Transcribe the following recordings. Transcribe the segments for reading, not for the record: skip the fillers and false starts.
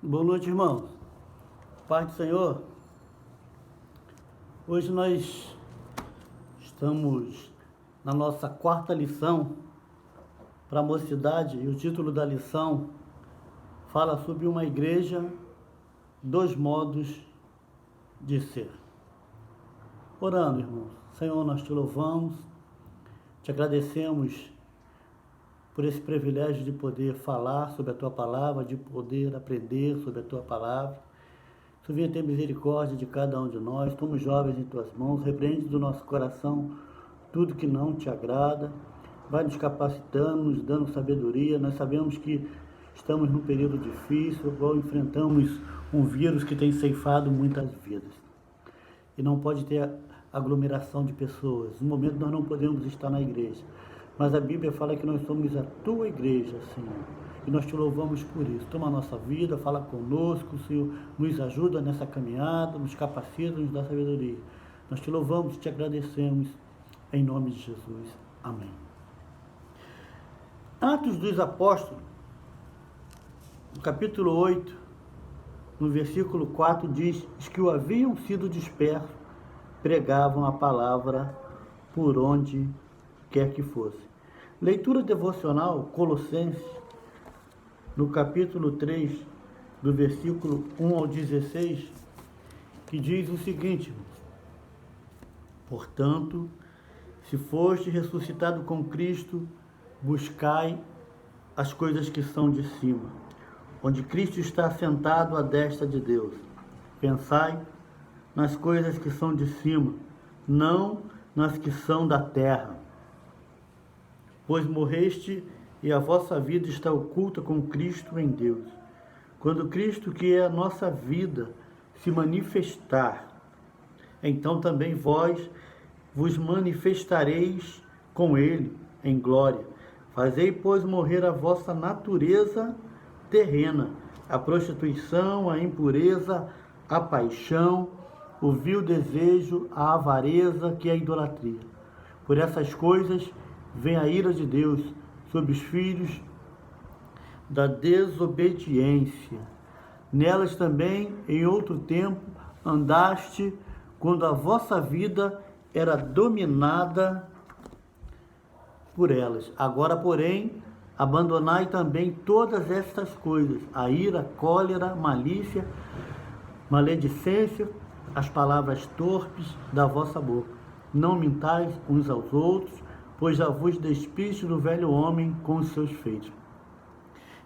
Boa noite, irmãos. Paz do Senhor. Hoje nós estamos na nossa quarta lição para a mocidade e o título da lição fala sobre uma igreja, dois modos de ser. Orando, irmãos. Senhor, nós te louvamos, te agradecemos por esse privilégio de poder falar sobre a Tua Palavra, de poder aprender sobre a Tua Palavra. Tu venha ter misericórdia de cada um de nós, somos jovens em Tuas mãos, repreende do nosso coração tudo que não Te agrada, vai nos capacitando, nos dando sabedoria. Nós sabemos que estamos num período difícil, qual enfrentamos um vírus que tem ceifado muitas vidas. E não pode ter aglomeração de pessoas. No momento nós não podemos estar na igreja. Mas a Bíblia fala que nós somos a Tua igreja, Senhor. E nós Te louvamos por isso. Toma a nossa vida, fala conosco, Senhor. Nos ajuda nessa caminhada, nos capacita, nos dá sabedoria. Nós Te louvamos, Te agradecemos. Em nome de Jesus. Amém. Atos dos Apóstolos, no capítulo 8, no versículo 4, diz: os que o haviam sido dispersos pregavam a palavra por onde quer que fosse. Leitura devocional, Colossenses, no capítulo 3, do versículo 1 ao 16, que diz o seguinte: portanto, se foste ressuscitado com Cristo, buscai as coisas que são de cima, onde Cristo está sentado à destra de Deus. Pensai nas coisas que são de cima, não nas que são da terra. Pois morreste e a vossa vida está oculta com Cristo em Deus. Quando Cristo, que é a nossa vida, se manifestar, então também vós vos manifestareis com Ele em glória. Fazei, pois, morrer a vossa natureza terrena, a prostituição, a impureza, a paixão, o vil desejo, a avareza, que é a idolatria. Por essas coisas vem a ira de Deus sobre os filhos da desobediência. Nelas também, em outro tempo, andaste, quando a vossa vida era dominada por elas. Agora, porém, abandonai também todas estas coisas: a ira, a cólera, malícia, maledicência, as palavras torpes da vossa boca. Não mintais uns aos outros, pois já vos despiste do velho homem com os seus feitos,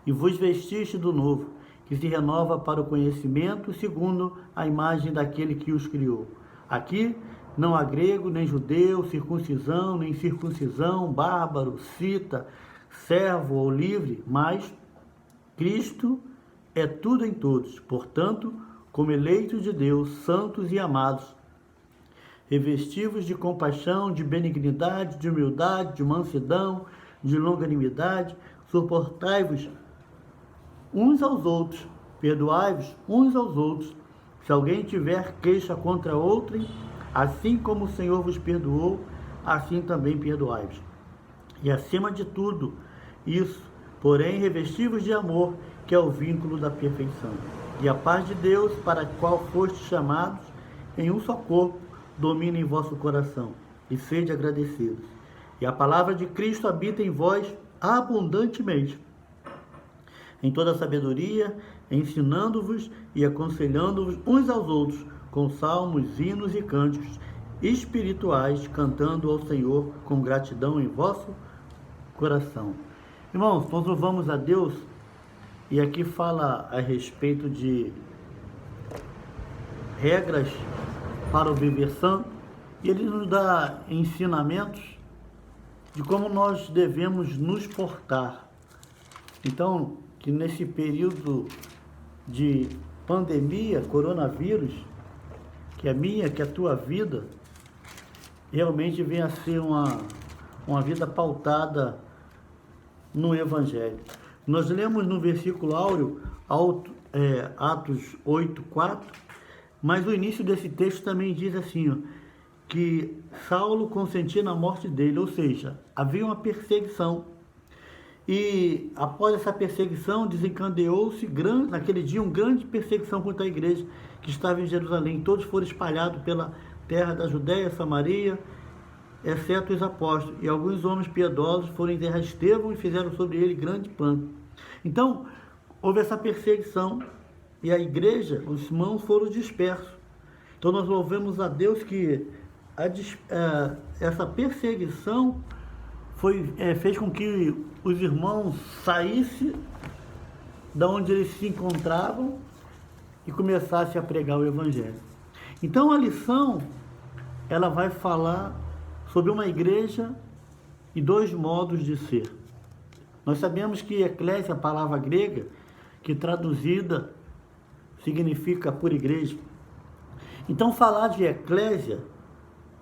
e vos vestiste do novo, que se renova para o conhecimento, segundo a imagem daquele que os criou. Aqui não há grego, nem judeu, circuncisão, nem circuncisão, bárbaro, cita, servo ou livre, mas Cristo é tudo em todos. Portanto, como eleitos de Deus, santos e amados, revestivos de compaixão, de benignidade, de humildade, de mansidão, de longanimidade, suportai-vos uns aos outros, perdoai-vos uns aos outros, se alguém tiver queixa contra outrem, assim como o Senhor vos perdoou, assim também perdoai-vos. E acima de tudo isso, porém, revestivos de amor, que é o vínculo da perfeição. E a paz de Deus, para a qual fostes chamados em um só corpo, domina em vosso coração, e sede agradecidos. E a palavra de Cristo habita em vós abundantemente, em toda sabedoria, ensinando-vos e aconselhando-vos uns aos outros, com salmos, hinos e cânticos espirituais, cantando ao Senhor com gratidão em vosso coração. Irmãos, nós louvamos a Deus, e aqui fala a respeito de regras para o viver santo, e ele nos dá ensinamentos de como nós devemos nos portar. Então, que nesse período de pandemia, coronavírus, que é minha, que é a tua vida, realmente venha a ser uma vida pautada no Evangelho. Nós lemos no versículo áureo, Atos 8:4, mas o início desse texto também diz assim, ó, que Saulo consentia na morte dele, ou seja, havia uma perseguição. E após essa perseguição, desencadeou-se naquele dia uma grande perseguição contra a igreja que estava em Jerusalém. Todos foram espalhados pela terra da Judéia, Samaria, exceto os apóstolos. E alguns homens piedosos foram enterrar Estevão e fizeram sobre ele grande pranto. Então, houve essa perseguição e a igreja, os irmãos foram dispersos. Então, nós louvamos a Deus que essa perseguição fez com que os irmãos saíssem da onde eles se encontravam e começassem a pregar o Evangelho. Então, a lição, ela vai falar sobre uma igreja e dois modos de ser. Nós sabemos que eclésia, a palavra grega, que traduzida significa por igreja. Então, falar de eclésia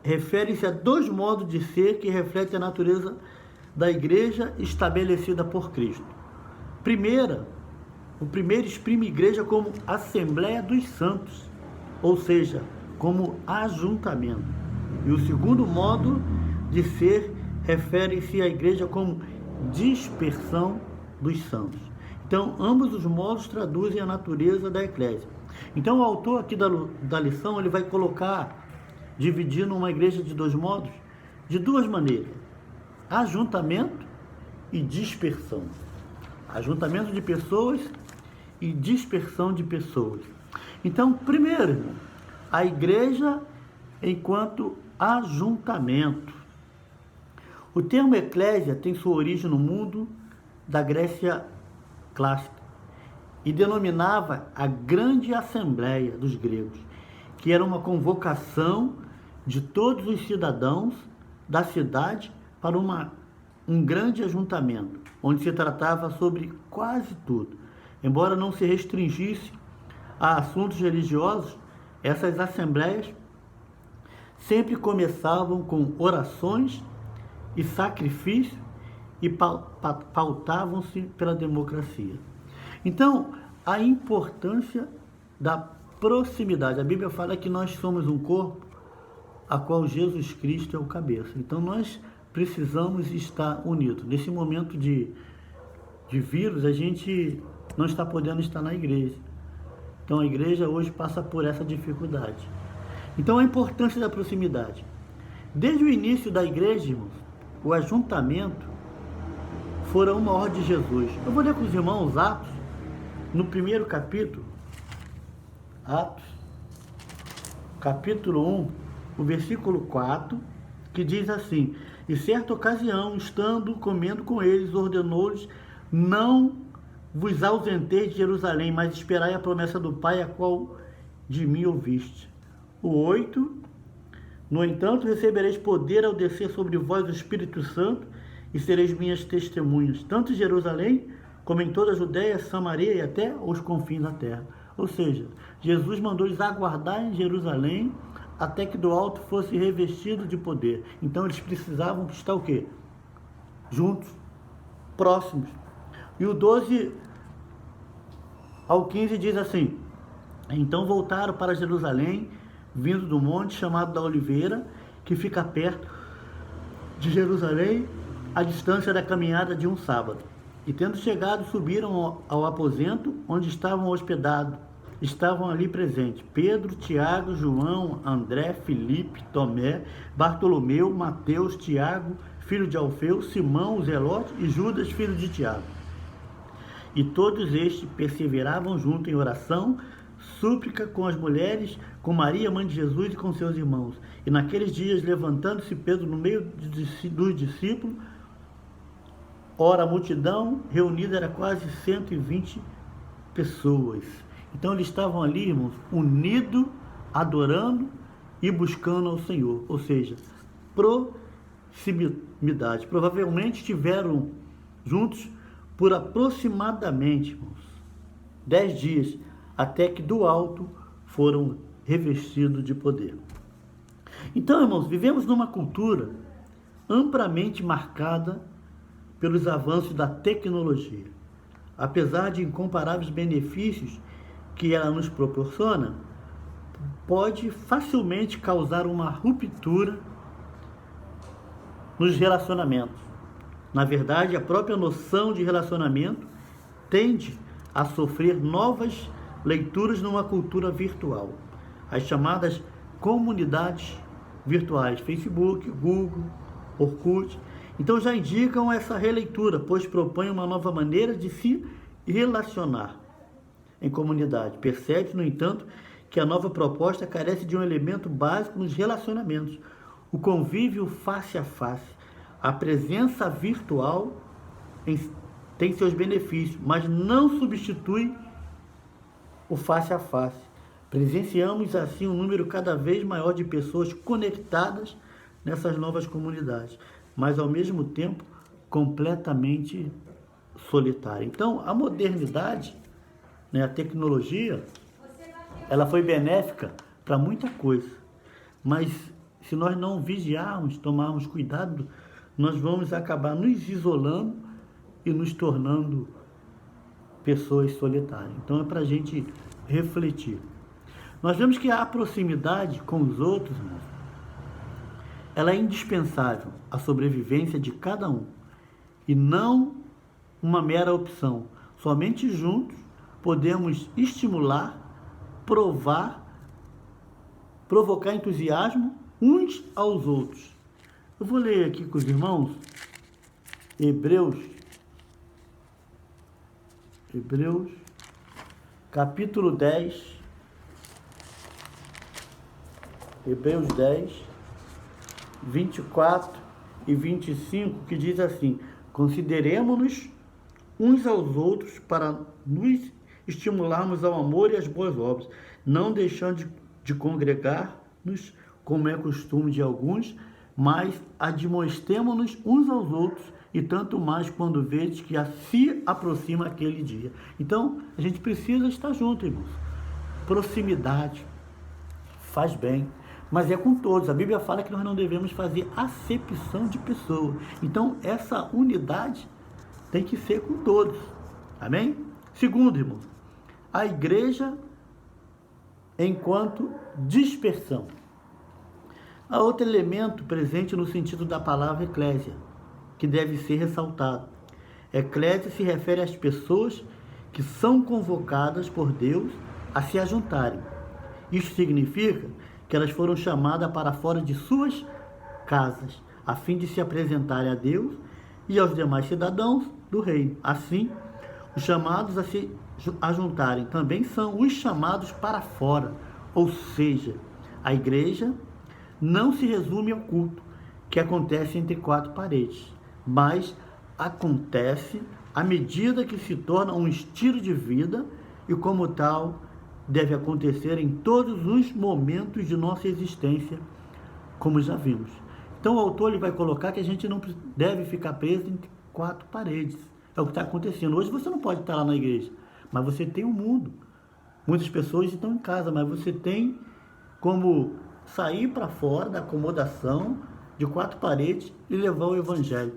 refere-se a dois modos de ser que refletem a natureza da igreja estabelecida por Cristo. O primeiro exprime a igreja como Assembleia dos Santos, ou seja, como ajuntamento. E o segundo modo de ser refere-se à igreja como dispersão dos santos. Então, ambos os modos traduzem a natureza da eclésia. Então, o autor aqui da lição, ele vai colocar, dividindo uma igreja de dois modos, de duas maneiras: ajuntamento e dispersão. Ajuntamento de pessoas e dispersão de pessoas. Então, primeiro, irmão, a igreja enquanto ajuntamento. O termo eclésia tem sua origem no mundo da Grécia clássica e denominava a grande assembleia dos gregos, que era uma convocação de todos os cidadãos da cidade para um grande ajuntamento, onde se tratava sobre quase tudo. Embora não se restringisse a assuntos religiosos, essas assembleias sempre começavam com orações e sacrifício e pautavam-se pela democracia. Então, a importância da proximidade. A Bíblia fala que nós somos um corpo a qual Jesus Cristo é o cabeça. Então, nós precisamos estar unidos. Nesse momento de vírus, a gente não está podendo estar na igreja. Então, a igreja hoje passa por essa dificuldade. Então, a importância da proximidade. Desde o início da igreja, irmãos, o ajuntamento fora uma ordem de Jesus. Eu vou ler com os irmãos Atos, no primeiro capítulo, Atos, capítulo 1, o versículo 4, que diz assim: e certa ocasião, estando comendo com eles, ordenou-lhes: não vos ausenteis de Jerusalém, mas esperai a promessa do Pai, a qual de mim ouviste. O 8, no entanto, recebereis poder ao descer sobre vós o Espírito Santo, e sereis minhas testemunhas, tanto em Jerusalém, como em toda a Judéia, Samaria e até os confins da terra. Ou seja, Jesus mandou eles aguardar em Jerusalém até que do alto fosse revestido de poder. Então eles precisavam estar o quê? Juntos, próximos. E o 12 ao 15 diz assim: então voltaram para Jerusalém, vindo do monte chamado da Oliveira, que fica perto de Jerusalém, à distância da caminhada de um sábado. E tendo chegado, subiram ao aposento onde estavam hospedados. Estavam ali presentes Pedro, Tiago, João, André, Filipe, Tomé, Bartolomeu, Mateus, Tiago, filho de Alfeu, Simão, o Zelote e Judas, filho de Tiago. E todos estes perseveravam junto em oração, súplica com as mulheres, com Maria, mãe de Jesus, e com seus irmãos. E naqueles dias, levantando-se Pedro no meio dos discípulos, ora, a multidão reunida era quase 120 pessoas. Então eles estavam ali, irmãos, unidos, adorando e buscando ao Senhor. Ou seja, proximidade. Provavelmente estiveram juntos por aproximadamente, irmãos, 10 dias, até que do alto foram revestidos de poder. Então, irmãos, vivemos numa cultura amplamente marcada pelos avanços da tecnologia. Apesar de incomparáveis benefícios que ela nos proporciona, pode facilmente causar uma ruptura nos relacionamentos. Na verdade, a própria noção de relacionamento tende a sofrer novas leituras numa cultura virtual. As chamadas comunidades virtuais, Facebook, Google, Orkut, então já indicam essa releitura, pois propõem uma nova maneira de se relacionar em comunidade. Percebe-se, no entanto, que a nova proposta carece de um elemento básico nos relacionamentos: o convívio face a face. A presença virtual tem seus benefícios, mas não substitui o face a face. Presenciamos assim um número cada vez maior de pessoas conectadas nessas novas comunidades, mas ao mesmo tempo completamente solitárias. Então, a modernidade, né, a tecnologia, ela foi benéfica para muita coisa, mas se nós não vigiarmos, tomarmos cuidado, nós vamos acabar nos isolando e nos tornando pessoas solitárias. Então é para a gente refletir. Nós vemos que a proximidade com os outros, irmãos, ela é indispensável à sobrevivência de cada um e não uma mera opção. Somente juntos podemos estimular, provocar entusiasmo uns aos outros. Eu vou ler aqui com os irmãos Hebreus, capítulo 10, Hebreus 10, 24 e 25, que diz assim: consideremo-nos uns aos outros para nos estimularmos ao amor e às boas obras, não deixando de congregar-nos, como é costume de alguns, mas admoestemo-nos uns aos outros, e tanto mais quando vedes que se aproxima aquele dia. Então, a gente precisa estar junto, irmãos. Proximidade faz bem, mas é com todos. A Bíblia fala que nós não devemos fazer acepção de pessoas. Então, essa unidade tem que ser com todos. Amém? Segundo, irmão, a igreja enquanto dispersão. Há outro elemento presente no sentido da palavra eclésia, que deve ser ressaltado. Eclésia se refere às pessoas que são convocadas por Deus a se ajuntarem. Isso significa que elas foram chamadas para fora de suas casas, a fim de se apresentarem a Deus e aos demais cidadãos do reino. Assim, os chamados a se ajuntarem também são os chamados para fora, ou seja, a igreja não se resume ao culto que acontece entre quatro paredes, mas acontece à medida que se torna um estilo de vida e, como tal, deve acontecer em todos os momentos de nossa existência, como já vimos. Então o autor ele vai colocar que a gente não deve ficar preso entre quatro paredes. É o que está acontecendo. Hoje você não pode estar lá na igreja, mas você tem um mundo. Muitas pessoas estão em casa, mas você tem como sair para fora da acomodação de quatro paredes e levar o evangelho.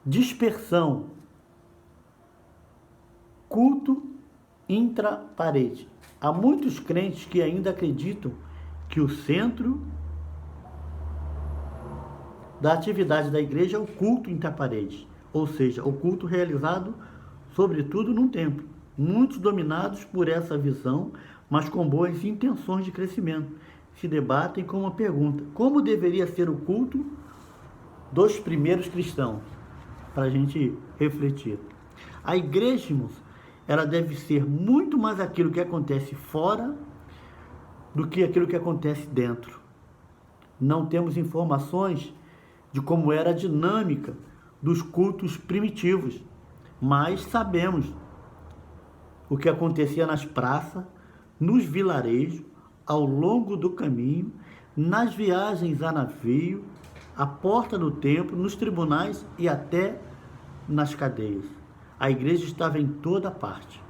Dispersão. Culto intra-parede. Há muitos crentes que ainda acreditam que o centro da atividade da igreja é o culto intra-parede, ou seja, o culto realizado sobretudo num templo. Muitos dominados por essa visão, mas com boas intenções de crescimento, se debatem com uma pergunta: como deveria ser o culto dos primeiros cristãos? Para a gente refletir. A igreja, irmãos, ela deve ser muito mais aquilo que acontece fora do que aquilo que acontece dentro. Não temos informações de como era a dinâmica dos cultos primitivos, mas sabemos o que acontecia nas praças, nos vilarejos, ao longo do caminho, nas viagens a navio, à porta do templo, nos tribunais e até nas cadeias. A igreja estava em toda parte,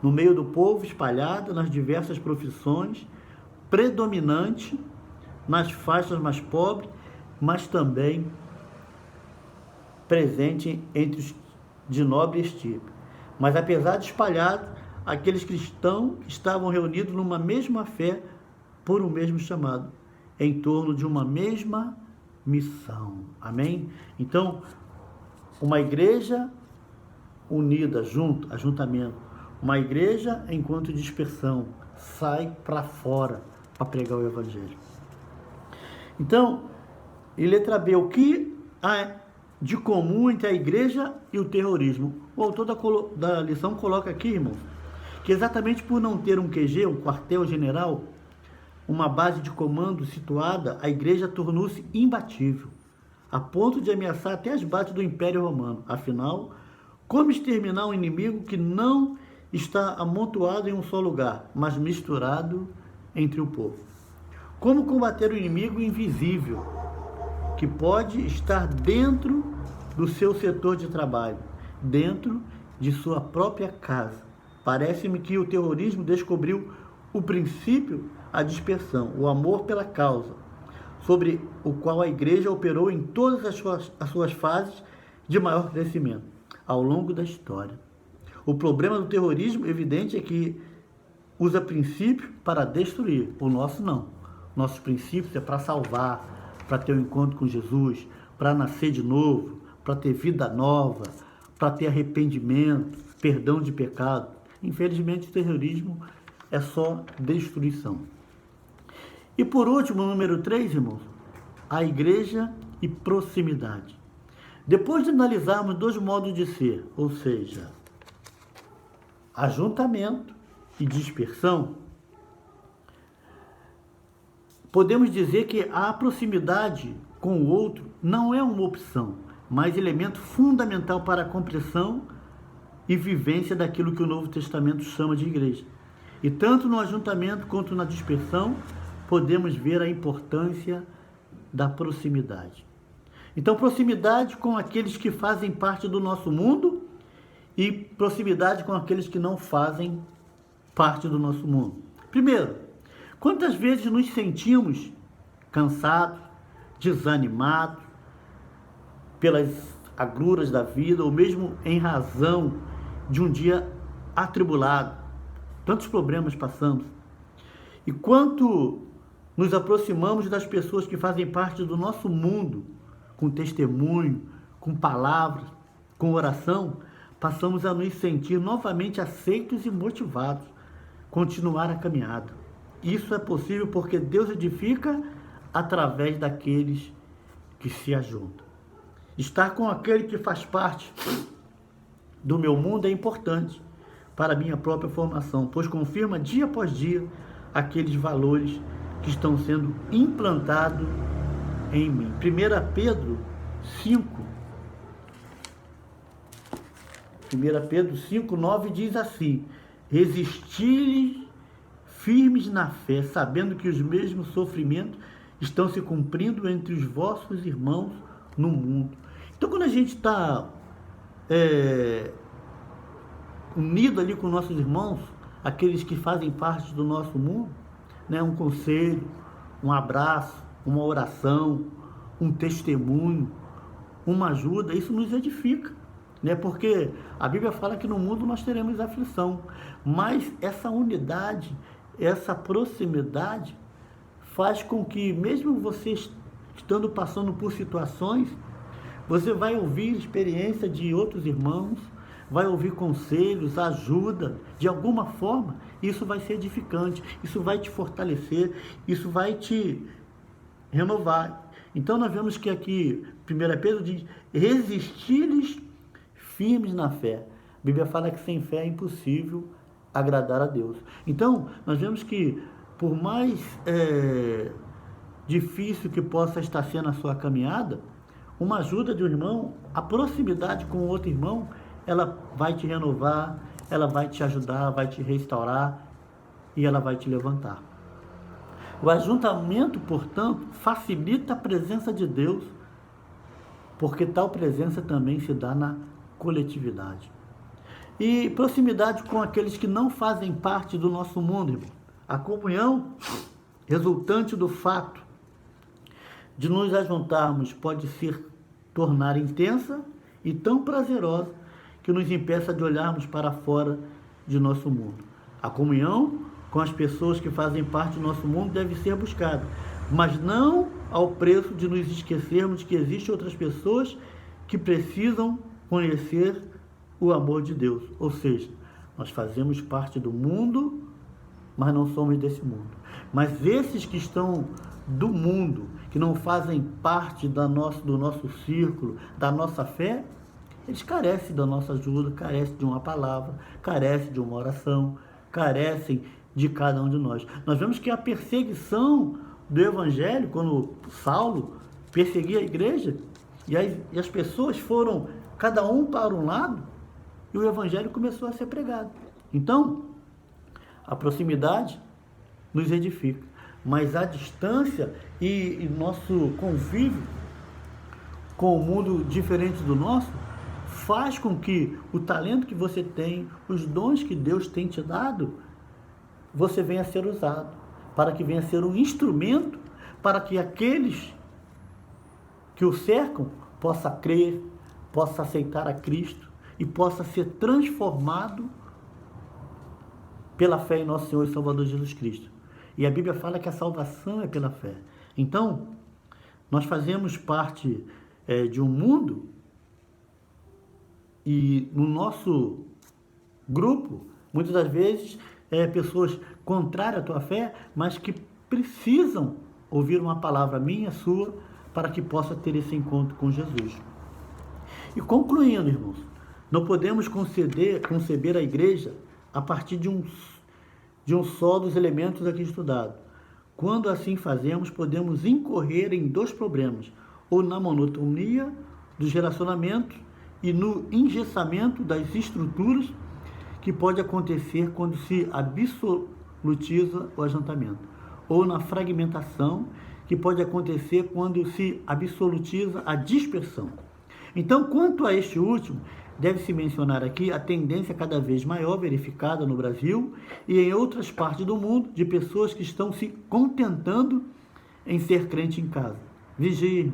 no meio do povo, espalhada nas diversas profissões, predominante nas faixas mais pobres, mas também presente entre os de nobre estirpe. Mas apesar de espalhados, aqueles cristãos estavam reunidos numa mesma fé, por um mesmo chamado, em torno de uma mesma missão. Amém? Então, uma igreja unida, ajuntamento. Uma igreja enquanto dispersão, sai para fora para pregar o evangelho. Então, em letra B, o que há de comum entre a igreja e o terrorismo? O autor da lição coloca aqui, irmãos, que exatamente por não ter um QG, um quartel-general, uma base de comando situada, a igreja tornou-se imbatível, a ponto de ameaçar até as bases do Império Romano. Afinal, como exterminar um inimigo que não está amontoado em um só lugar, mas misturado entre o povo? Como combater o inimigo invisível, que pode estar dentro do seu setor de trabalho, dentro de sua própria casa? Parece-me que o terrorismo descobriu o princípio, a dispersão, o amor pela causa, sobre o qual a igreja operou em todas as suas fases de maior crescimento ao longo da história. O problema do terrorismo, evidente, é que usa princípio para destruir. O nosso não. Nossos princípios é para salvar, para ter um encontro com Jesus, para nascer de novo, para ter vida nova, para ter arrependimento, perdão de pecado. Infelizmente, o terrorismo é só destruição. E por último, número 3, irmãos, a igreja e proximidade. Depois de analisarmos dois modos de ser, ou seja, ajuntamento e dispersão, podemos dizer que a proximidade com o outro não é uma opção, mas elemento fundamental para a compreensão e vivência daquilo que o Novo Testamento chama de igreja. E tanto no ajuntamento quanto na dispersão, podemos ver a importância da proximidade. Então, proximidade com aqueles que fazem parte do nosso mundo e proximidade com aqueles que não fazem parte do nosso mundo. Primeiro, quantas vezes nos sentimos cansados, desanimados pelas agruras da vida, ou mesmo em razão de um dia atribulado? Tantos problemas passamos. E quanto nos aproximamos das pessoas que fazem parte do nosso mundo, com testemunho, com palavras, com oração, passamos a nos sentir novamente aceitos e motivados, continuar a caminhada. Isso é possível porque Deus edifica através daqueles que se ajuntam. Estar com aquele que faz parte do meu mundo é importante para a minha própria formação, pois confirma dia após dia aqueles valores que estão sendo implantados em mim. 1 Pedro 5:9 diz assim: resistir firmes na fé, sabendo que os mesmos sofrimentos estão se cumprindo entre os vossos irmãos no mundo. Então, quando a gente está unido ali com nossos irmãos, aqueles que fazem parte do nosso mundo, né, um conselho, um abraço, uma oração, um testemunho, uma ajuda, isso nos edifica, né? Porque a Bíblia fala que no mundo nós teremos aflição, mas essa unidade, essa proximidade faz com que, mesmo você estando passando por situações, você vai ouvir experiência de outros irmãos, vai ouvir conselhos, ajuda, de alguma forma, isso vai ser edificante, isso vai te fortalecer, isso vai te renovar. Então nós vemos que aqui, 1 Pedro diz, resistir-lhes firmes na fé. A Bíblia fala que sem fé é impossível agradar a Deus. Então, nós vemos que, por mais difícil que possa estar sendo a sua caminhada, uma ajuda de um irmão, a proximidade com o outro irmão, ela vai te renovar, ela vai te ajudar, vai te restaurar e ela vai te levantar. O ajuntamento, portanto, facilita a presença de Deus, porque tal presença também se dá na coletividade. E proximidade com aqueles que não fazem parte do nosso mundo, irmão. A comunhão resultante do fato de nos ajuntarmos pode se tornar intensa e tão prazerosa que nos impeça de olharmos para fora de nosso mundo. A comunhão com as pessoas que fazem parte do nosso mundo deve ser buscada, mas não ao preço de nos esquecermos de que existem outras pessoas que precisam conhecer o amor de Deus. Ou seja, nós fazemos parte do mundo, mas não somos desse mundo. Mas esses que estão do mundo, que não fazem parte do nosso círculo, da nossa fé, eles carecem da nossa ajuda, carecem de uma palavra, carecem de uma oração, carecem de cada um de nós. Nós vemos que a perseguição do Evangelho, quando Saulo perseguia a igreja, e as pessoas foram, cada um para um lado, e o Evangelho começou a ser pregado. Então, a proximidade nos edifica, mas a distância e nosso convívio com o mundo diferente do nosso faz com que o talento que você tem, os dons que Deus tem te dado, você venha a ser usado, para que venha a ser um instrumento para que aqueles que o cercam possa crer, possa aceitar a Cristo e possa ser transformado pela fé em nosso Senhor e Salvador Jesus Cristo. E a Bíblia fala que a salvação é pela fé. Então, nós fazemos parte de um mundo, e no nosso grupo, muitas das vezes, pessoas contrárias à tua fé, mas que precisam ouvir uma palavra minha, sua, para que possa ter esse encontro com Jesus. E concluindo, irmãos, não podemos conceber a igreja a partir de um só dos elementos aqui estudados. Quando assim fazemos, podemos incorrer em dois problemas, ou na monotonia dos relacionamentos e no engessamento das estruturas, que pode acontecer quando se absolutiza o ajuntamento, ou na fragmentação, que pode acontecer quando se absolutiza a dispersão. Então, quanto a este último, deve-se mencionar aqui a tendência cada vez maior verificada no Brasil e em outras partes do mundo de pessoas que estão se contentando em ser crente em casa. Vigie.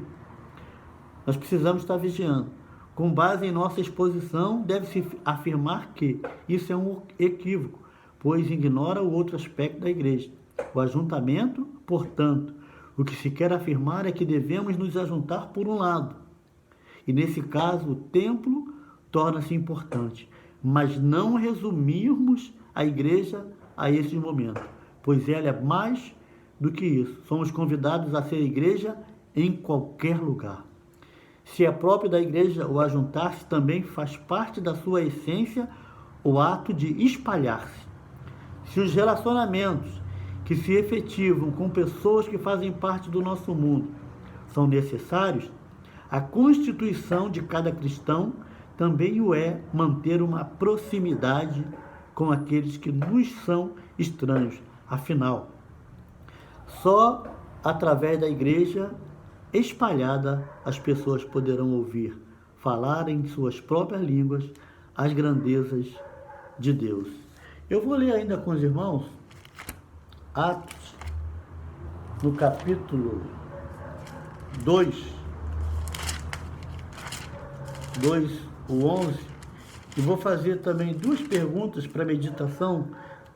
Nós precisamos estar vigiando. Com base em nossa exposição, deve-se afirmar que isso é um equívoco, pois ignora o outro aspecto da igreja, o ajuntamento. Portanto, o que se quer afirmar é que devemos nos ajuntar por um lado, e nesse caso o templo torna-se importante, mas não resumirmos a igreja a esses momentos, pois ela é mais do que isso. Somos convidados a ser igreja em qualquer lugar. Se é próprio da igreja o ajuntar-se, também faz parte da sua essência o ato de espalhar-se. Se os relacionamentos que se efetivam com pessoas que fazem parte do nosso mundo são necessários, a constituição de cada cristão também o é manter uma proximidade com aqueles que nos são estranhos. Afinal, só através da igreja espalhada as pessoas poderão ouvir falar em suas próprias línguas as grandezas de Deus. Eu vou ler ainda com os irmãos Atos, no capítulo 2, o 11, e vou fazer também duas perguntas para meditação,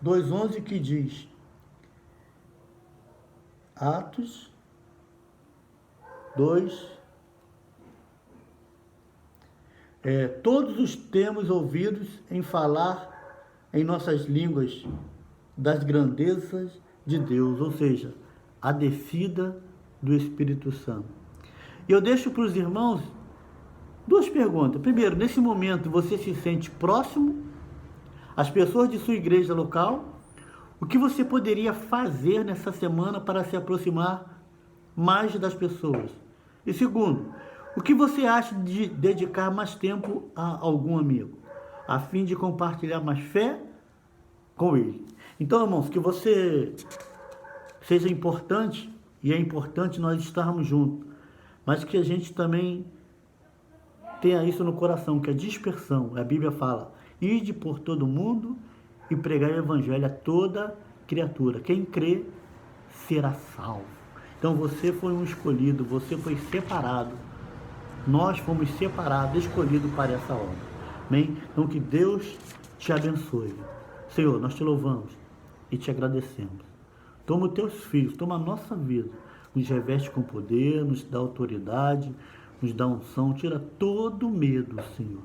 2:11, que diz, Atos 2, todos os temos ouvidos em falar em nossas línguas das grandezas de Deus, ou seja, a descida do Espírito Santo. E eu deixo para os irmãos duas perguntas. Primeiro, nesse momento você se sente próximo às pessoas de sua igreja local? O que você poderia fazer nessa semana para se aproximar mais das pessoas? E segundo, o que você acha de dedicar mais tempo a algum amigo, a fim de compartilhar mais fé com ele? Então, irmãos, que você seja importante, e é importante nós estarmos juntos, mas que a gente também tenha isso no coração, que a dispersão, a Bíblia fala, ide por todo mundo e pregar o evangelho a toda criatura. Quem crê será salvo. Então você foi um escolhido, você foi separado. Nós fomos separados, escolhidos para essa obra. Amém? Então que Deus te abençoe. Senhor, nós te louvamos e te agradecemos. Toma os teus filhos, toma a nossa vida, nos reveste com poder, nos dá autoridade, nos dá unção, tira todo o medo, Senhor.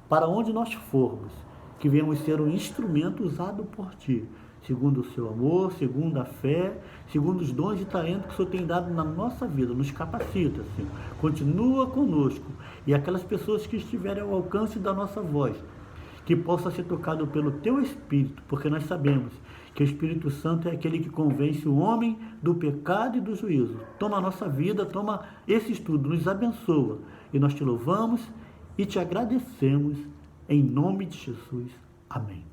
Para onde nós formos, que venhamos ser um instrumento usado por Ti, segundo o Seu amor, segundo a fé, segundo os dons e talentos que o Senhor tem dado na nossa vida. Nos capacita, Senhor. Continua conosco. E aquelas pessoas que estiverem ao alcance da nossa voz, que possa ser tocado pelo Teu Espírito, porque nós sabemos que o Espírito Santo é aquele que convence o homem do pecado e do juízo. Toma a nossa vida, toma esse estudo, nos abençoa. E nós Te louvamos e Te agradecemos em nome de Jesus. Amém.